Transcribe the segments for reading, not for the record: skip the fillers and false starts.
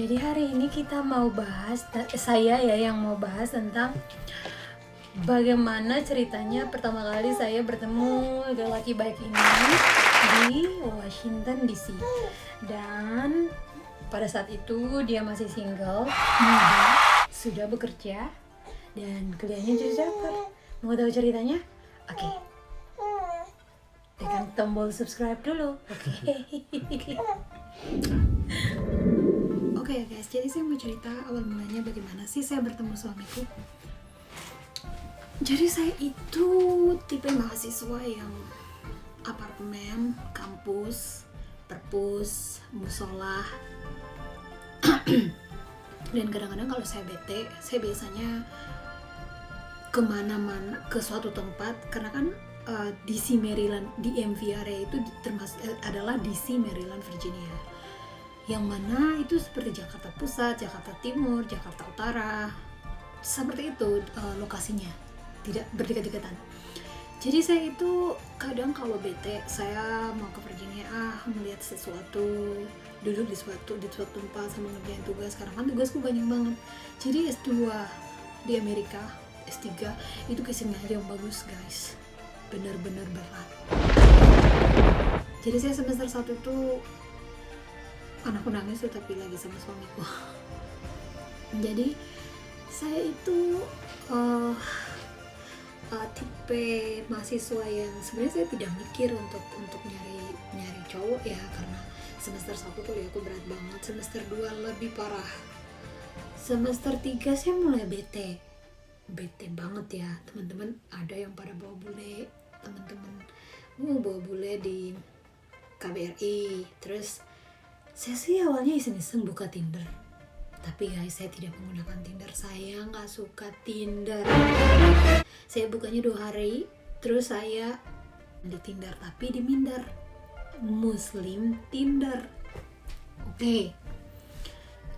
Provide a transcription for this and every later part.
Jadi hari ini kita mau bahas, saya ya yang mau bahas tentang bagaimana ceritanya pertama kali saya bertemu laki baik ini di Washington DC. Dan pada saat itu dia masih single, muda, sudah bekerja, dan kuliahnya juga dapat. Mau tahu ceritanya? Oke. Tekan tombol subscribe dulu. Oke guys, jadi saya mau cerita awal mulanya bagaimana sih saya bertemu suamiku. Jadi saya itu tipe mahasiswa yang apartemen, kampus, perpus, musola. Dan kadang-kadang kalau saya bete, saya biasanya kemana-mana, ke suatu tempat. Karena kan DC Maryland, DMV area itu termasuk adalah DC Maryland Virginia, yang mana itu seperti Jakarta Pusat, Jakarta Timur, Jakarta Utara, seperti itu lokasinya, tidak berdekat-dekatan. Jadi saya itu kadang kalau bete, saya mau ke Virginia, melihat sesuatu, duduk di suatu tempat sama ngerjain tugas. Karena kan tugasku banyak banget. Jadi S2 di Amerika, S3 itu casingnya aja yang bagus guys, bener-bener berat. Jadi saya semester 1 itu anakku nangis tuh, tapi lagi sama suamiku. Jadi saya itu tipe mahasiswa yang sebenarnya saya tidak mikir untuk nyari cowok ya, karena semester 1 kuliahku berat banget, semester 2 lebih parah, semester 3 saya mulai bete banget ya. Teman-teman ada yang pada bawa bule, teman-teman bawa bule di KBRI. Terus saya sih awalnya iseng-iseng buka Tinder, tapi guys saya tidak menggunakan Tinder, saya nggak suka Tinder. Saya bukanya 2 hari, terus saya di Tinder, tapi di Minder, Muslim Tinder. Oke,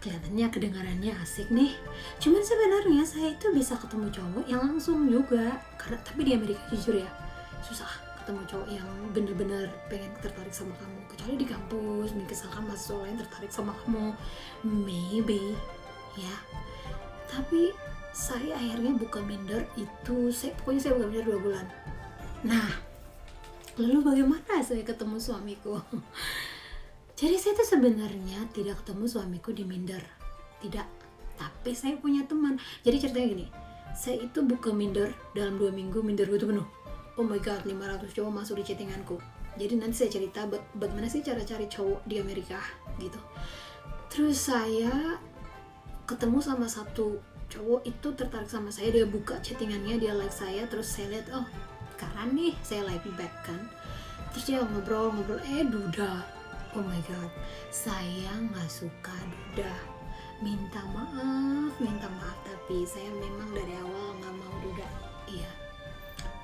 kelihatannya kedengarannya asik nih. Cuman sebenarnya saya itu bisa ketemu cowok yang langsung juga, karena tapi di Amerika jujur ya susah ketemu cowok yang bener-bener pengen tertarik sama kamu, kecuali di kampus, misalkan mahasiswa lain tertarik sama kamu, maybe ya. Tapi saya akhirnya buka Minder itu, pokoknya saya buka Minder 2 bulan. Nah, lalu bagaimana saya ketemu suamiku? Jadi saya tuh sebenarnya tidak ketemu suamiku di Minder, tidak. Tapi saya punya teman. Jadi ceritanya gini, saya itu buka Minder dalam 2 minggu, Minder itu penuh. Oh my god, 500 cowok masuk di chattinganku. Jadi nanti saya cerita bagaimana sih cara cari cowok di Amerika gitu. Terus saya ketemu sama satu cowok itu tertarik sama saya, dia buka chattingannya, dia like saya, terus saya lihat, oh keren nih, saya like back kan. Terus dia ngobrol, duda. Oh my god, saya nggak suka duda. Minta maaf, tapi saya memang dari awal nggak mau duda. Iya.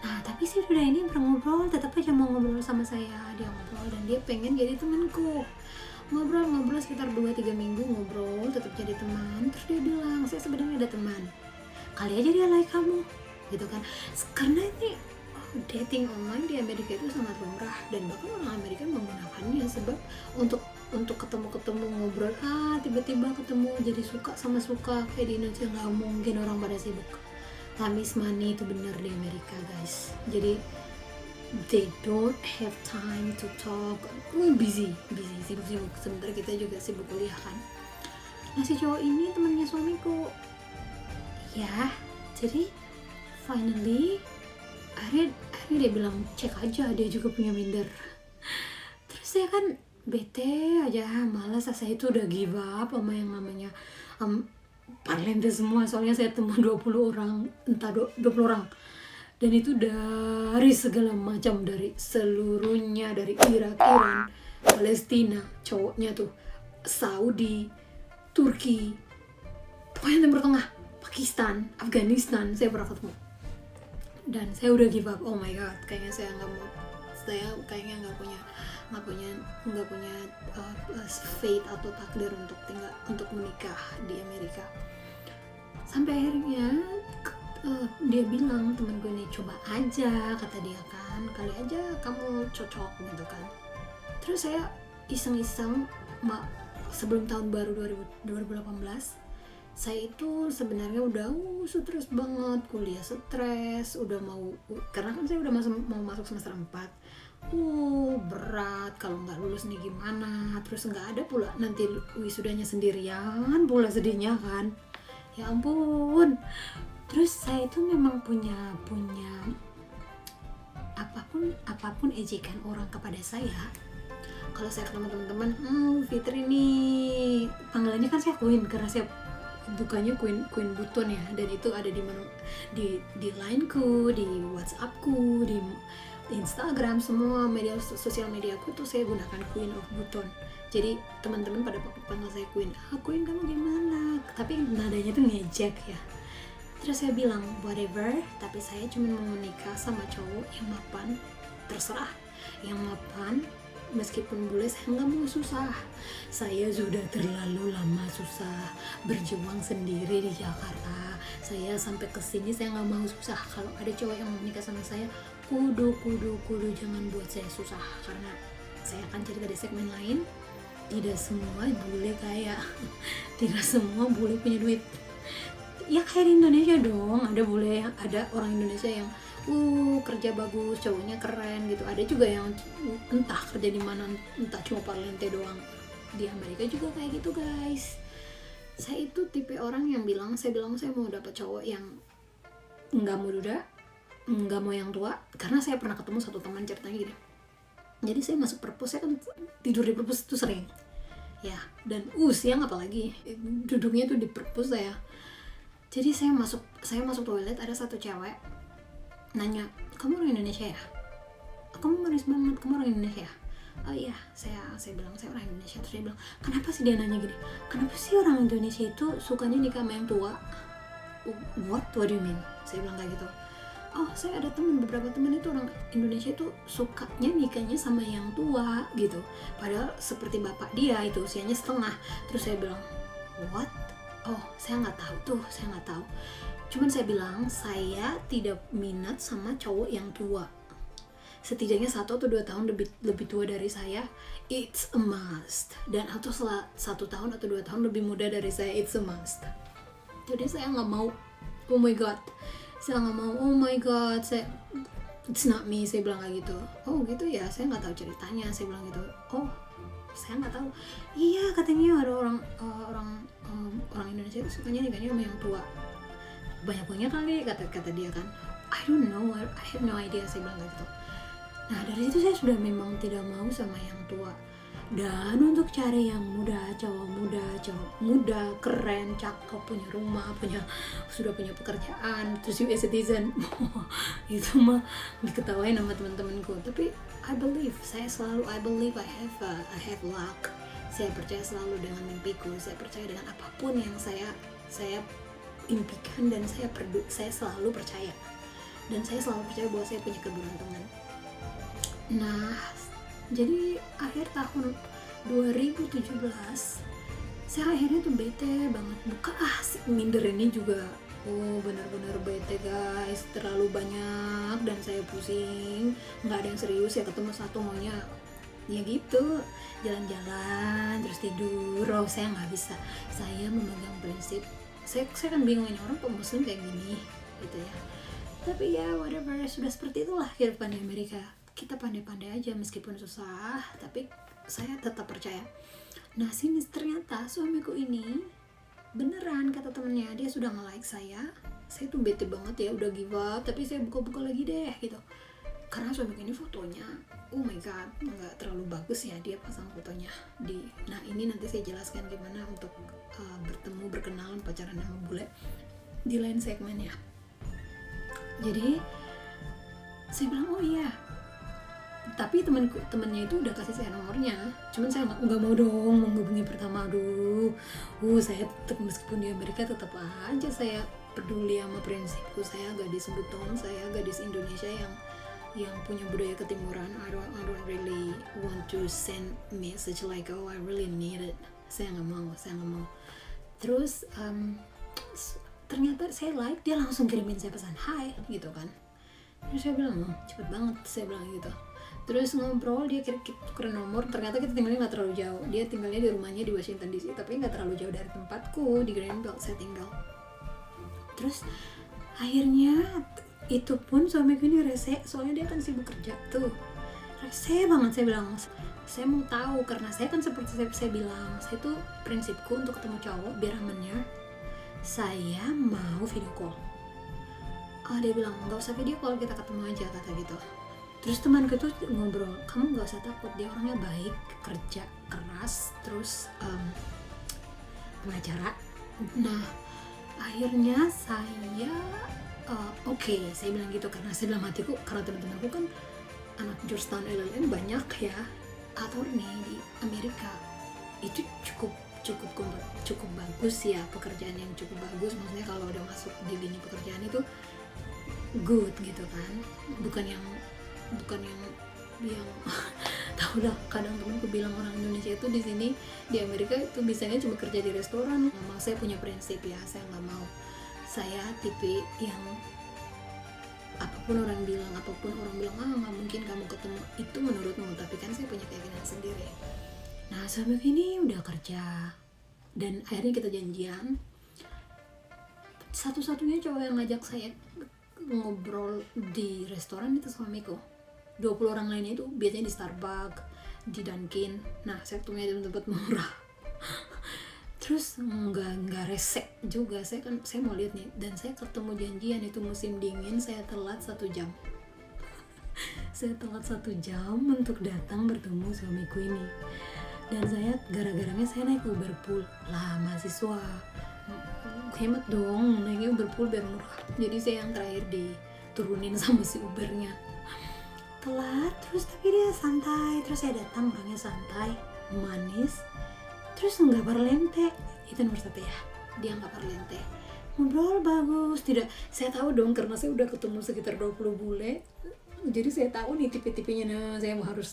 Nah, tapi si duda ini ngobrol, tetap aja mau ngobrol sama saya. Dia ngobrol dan dia pengen jadi temanku. Ngobrol sekitar 2-3 minggu ngobrol, tetap jadi teman. Terus dia bilang, saya sebenarnya ada teman, kali aja dia like kamu gitu kan. Karena ini dating online di Amerika itu sangat lumrah, dan bahkan orang Amerika menggunakannya sebab untuk ketemu ngobrol, tiba-tiba ketemu jadi suka sama suka. Kayak di Indonesia nggak mungkin orang pada sibuk. Tamis money itu benar di Amerika guys. Jadi they don't have time to talk. Busy sibuk. Sementara kita juga sibuk kuliah kan. Nah si cowok ini temannya suamiku ya. Jadi finally akhirnya dia bilang cek aja, dia juga punya Minder. Terus saya kan bete aja, malas. Saya itu udah give up sama yang namanya parlente semua. Soalnya saya temu 20 orang, entah 20 orang, dan itu dari segala macam, dari seluruhnya, dari Irak, Iran, Palestina, cowoknya tuh Saudi, Turki, pokoknya Timur Tengah, Pakistan, Afghanistan, saya pernah ketemu. Dan saya udah give up. Oh my god, kayaknya saya kayaknya nggak punya fate atau takdir untuk menikah di Amerika. Sampai akhirnya dia bilang, temen gue nih, coba aja, kata dia kan, kali aja kamu cocok gitu kan. Terus saya iseng-iseng sebelum tahun baru 2018 saya itu sebenarnya udah stres banget, kuliah stres, udah mau, karena kan saya udah mau masuk semester 4. Berat, kalau nggak lulus nih gimana, terus nggak ada pula nanti wisudanya sendirian pula, sedihnya kan, ya ampun. Terus saya itu memang punya apapun ejekan orang kepada saya, kalau saya ketemu teman-teman, Fitri nih, panggilannya kan saya Queen karena saya bukannya Queen Buton ya, dan itu ada di mana, di line-ku, di WhatsApp-ku, di Instagram, semua media sosial mediaku tuh saya gunakan Queen of Buton. Jadi teman-teman pada panggil saya Queen. Queen kamu gimana? Tapi nadanya tuh ngejek ya. Terus saya bilang whatever, tapi saya cuma mau menikah sama cowok yang mapan, terserah, yang mapan. Meskipun bule, saya nggak mau susah. Saya sudah terlalu lama susah, berjuang sendiri di Jakarta. Saya sampai kesini saya nggak mau susah. Kalau ada cowok yang mau menikah sama saya, kudu jangan buat saya susah. Karena saya akan cerita di segmen lain. Tidak semua bule kaya, tidak semua bule punya duit. Ya kayak di Indonesia dong, ada orang Indonesia yang kerja bagus, cowoknya keren gitu. Ada juga yang entah kerja di mana, entah cuma parlente doang. Di Amerika juga kayak gitu guys. Saya itu tipe orang yang saya bilang saya mau dapat cowok yang nggak muda, nggak mau yang tua. Karena saya pernah ketemu satu teman ceritanya gini. Jadi saya masuk perpus, saya kan tidur di perpus itu sering ya, dan siang apalagi duduknya tuh di perpus saya. Jadi saya masuk toilet, ada satu cewek nanya, kamu orang Indonesia ya? Kamu manis banget, kamu orang Indonesia ya? Oh iya, saya bilang saya orang Indonesia. Terus dia bilang, kenapa sih dia nanya gini? Kenapa sih orang Indonesia itu sukanya nikah sama yang tua? What do you mean? Saya bilang kayak gitu. Saya ada beberapa teman itu orang Indonesia itu sukanya nikahnya sama yang tua gitu. Padahal seperti bapak dia itu usianya setengah. Terus saya bilang, what? Saya nggak tahu. Cuman saya bilang, saya tidak minat sama cowok yang tua. Setidaknya 1 atau 2 tahun lebih tua dari saya, it's a must. Dan atau 1 tahun atau 2 tahun lebih muda dari saya, it's a must. Jadi saya nggak mau, oh my god, it's not me, saya bilang kayak gitu. Gitu ya, saya nggak tahu ceritanya, saya bilang gitu. Saya nggak tahu. Iya, katanya ada orang Indonesia itu sukanya nikahnya sama yang tua. Banyak punya kali, kata dia kan. I don't know, I have no idea, saya bilang gitu. Nah dari situ saya sudah memang tidak mau sama yang tua. Dan untuk cari yang cowok muda, keren, cakep, punya rumah, sudah punya pekerjaan, terus US citizen, itu mah diketawain sama teman-temanku. Tapi I believe I have luck. Saya percaya selalu dengan mimpiku. Saya percaya dengan apapun yang saya impikan, dan saya selalu percaya, dan saya selalu percaya bahwa saya punya keberuntungan. Nah, jadi akhir tahun 2017 saya akhirnya tuh bete banget, minder ini juga benar-benar bete guys, terlalu banyak dan saya pusing, nggak ada yang serius ya, ketemu satu maunya ya gitu, jalan-jalan terus tidur. Saya nggak bisa, saya memegang prinsip, saya kan bingung ini orang kok muslim kayak gini gitu ya. Tapi ya whatever, sudah seperti itulah kehidupan di Amerika. Kita pandai-pandai aja meskipun susah, tapi saya tetap percaya. Nah sini ternyata suamiku ini beneran, kata temennya, dia sudah nge-like saya tuh bete banget ya, udah give up, tapi saya buka-buka lagi deh gitu. Karena suamiku ini fotonya, oh my god, nggak terlalu bagus ya, dia pasang fotonya nah ini nanti saya jelaskan gimana untuk bertemu, berkenalan, pacaran sama bule di lain segmen ya. Jadi saya bilang oh iya, tapi temennya itu udah kasih saya nomornya, cuman saya nggak mau dong menghubungi pertama. Saya tetap, meskipun di Amerika tetap aja saya peduli sama prinsipku. Saya gadis Buton, saya gadis Indonesia yang punya budaya ketimuran. I don't really want to send message like I really need it. Saya nggak mau. Terus ternyata saya like, dia langsung kirimin saya pesan hi gitu kan. Terus saya bilang cepet banget, saya bilang gitu. Terus ngobrol, dia tukeran nomor, ternyata kita tinggalnya nggak terlalu jauh. Dia tinggalnya di rumahnya di Washington DC, tapi nggak terlalu jauh dari tempatku di Greenbelt saya tinggal. Terus akhirnya itu pun suamiku ini rese, soalnya dia kan sibuk kerja tuh. Rese banget, saya bilang saya mau tahu, karena saya kan seperti saya bilang, saya tuh prinsipku untuk ketemu cowok biar amannya saya mau video call. Dia bilang nggak usah video call, kita ketemu aja, kata gitu. Terus temanku tuh ngobrol, kamu nggak usah takut, dia orangnya baik, kerja keras, terus pengacara. Nah akhirnya saya oke, saya bilang gitu, karena saya dalam hatiku, karena teman-temanku kan anak Georgetown LLM banyak ya, attorney di Amerika, itu cukup bagus ya, pekerjaan yang cukup bagus, maksudnya kalau udah masuk di lini pekerjaan itu good gitu kan, bukan yang tahu lah, kadang temanku bilang orang Indonesia itu di sini di Amerika itu bisanya cuma kerja di restoran. Memang saya punya prinsip ya, saya nggak mau, saya tipe yang apapun orang bilang nggak mungkin kamu ketemu itu menurutmu, tapi kan saya punya keyakinan sendiri. Nah sampai ini udah kerja dan akhirnya kita janjian. Satu-satunya cowok yang ngajak saya ngobrol di restoran itu suamiku. 20 orang lainnya itu biasanya di Starbucks, di Dunkin. Nah saya ketemunya di tempat murah. Terus nggak resek juga, saya mau lihat nih, dan saya ketemu janjian itu musim dingin, saya telat 1 jam. Saya telat 1 jam untuk datang bertemu suamiku ini, dan saya gara-garanya saya naik Uber Pool lah, mahasiswa hemat dong, naiknya Uber Pool biar murah, jadi saya yang terakhir diturunin sama si Ubernya. Telat terus, tapi dia santai, terus saya datang orangnya santai, manis, terus nggak parlente, itu nomor 1 ya, dia nggak parlente, ngobrol bagus. Tidak, saya tahu dong karena saya udah ketemu sekitar 20 bule, jadi saya tahu nih tipe-tipenya. Nah saya harus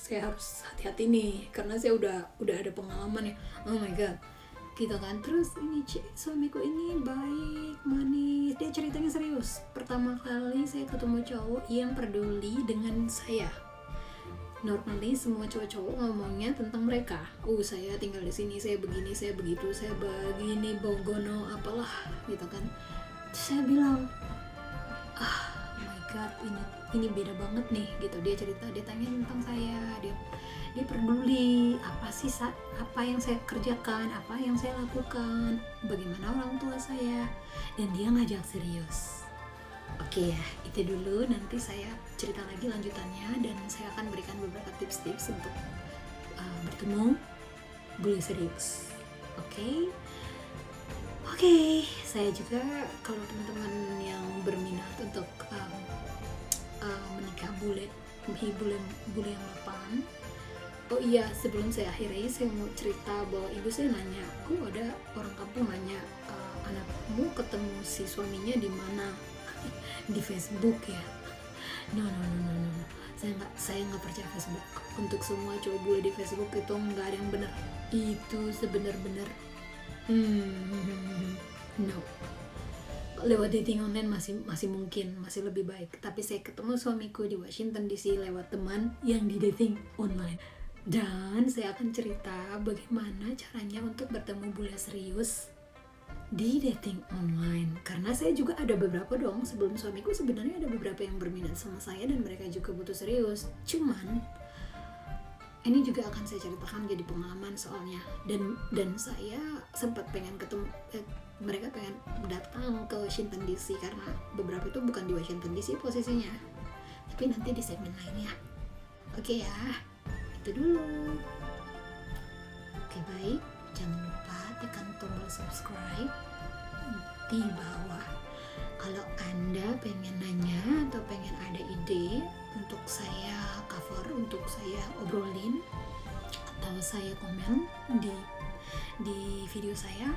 hati-hati nih, karena saya udah ada pengalaman ya, oh my god gitu kan. Terus ini suamiku ini baik, manis, dia ceritanya serius. Pertama kali saya ketemu cowok yang peduli dengan saya. Normally semua cowok-cowok ngomongnya tentang mereka. Saya tinggal di sini, saya begini, saya begitu, saya begini, bogono, apalah gitu kan. Terus saya bilang, oh my god, ini beda banget nih gitu. Dia cerita, dia tanya tentang saya, dia peduli apa yang saya kerjakan, apa yang saya lakukan, bagaimana orang tua saya, dan dia ngajak serius. Oke ya, itu dulu, nanti saya cerita lagi lanjutannya, dan saya akan berikan beberapa tips-tips untuk bertemu bule serius. Oke, saya juga kalau teman-teman yang berminat untuk menikah bule yang mapan. Oh iya, sebelum saya akhiri, saya mau cerita bahwa ibu saya nanya, ada orang kampung nanya, anakmu ketemu si suaminya di mana? Di Facebook ya? No. Saya nggak percaya Facebook. Untuk semua cowok bule di Facebook itu nggak ada yang benar. Itu sebenar-benar no. Lewat dating online masih mungkin, masih lebih baik. Tapi saya ketemu suamiku di Washington DC lewat teman yang di dating online. Dan saya akan cerita bagaimana caranya untuk bertemu bule serius di dating online. Karena saya juga ada beberapa dong, sebelum suamiku sebenarnya ada beberapa yang berminat sama saya dan mereka juga butuh serius. Cuman ini juga akan saya ceritakan jadi pengalaman soalnya. Dan saya sempat pengen ketemu, mereka pengen datang ke Washington DC karena beberapa itu bukan di Washington DC posisinya. Tapi nanti di segmen lainnya. Oke ya. Itu dulu. Oke, baik, jangan lupa tekan tombol subscribe di bawah. Kalau Anda pengen nanya atau pengen ada ide untuk saya cover, untuk saya obrolin, atau saya komen di video saya,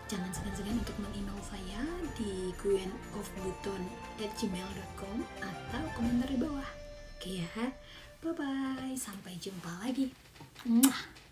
jangan segan-segan untuk meng-email saya di queenofbuton@gmail.com atau komentar di bawah. Oke ya, bye-bye, sampai jumpa lagi. Mwah.